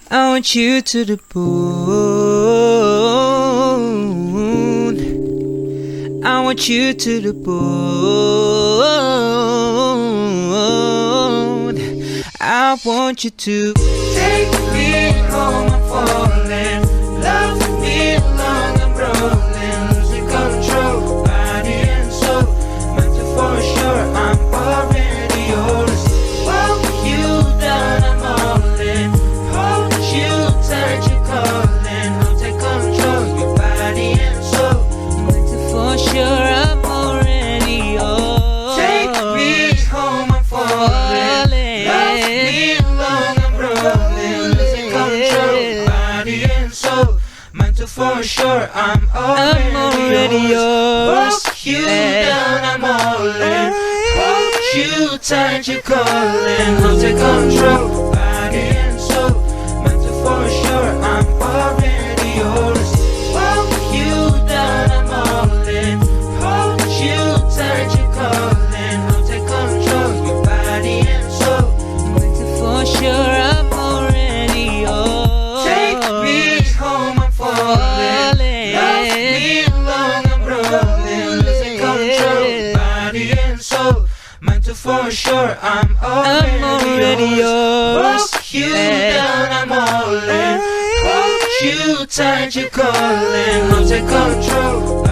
I want you to the moon. I want you to the moon. I want you to take me home. I'm falling. Love me long. I'm rolling. Losing control, body and soul. Mental for sure. I'm already yours. Walk you down. I'm all in. Hold you tight. You're calling. I'll take control. Your body and soul. Mental for sure. I'm already yours. Take me home. I'm falling. Love me long. I'm rolling. Losing control, body and soul. Mental for sure. I'm already yours. Walk you down. I'm all in. Hold you tight. You're calling. I'll take control, body and soul. Mental for sure. I'm already yours. Walk you down. I'm all in. Hold you tight. You're calling. I'll take control, your body and soul. Mental for sure. I'm already yours. Take me home. I'm falling. Love me long. I'm rolling. Losing control, body and soul. Mental for sure. I'm already yours. Walk you down. I'm all in. Hold you tight. You're calling. I'll take control.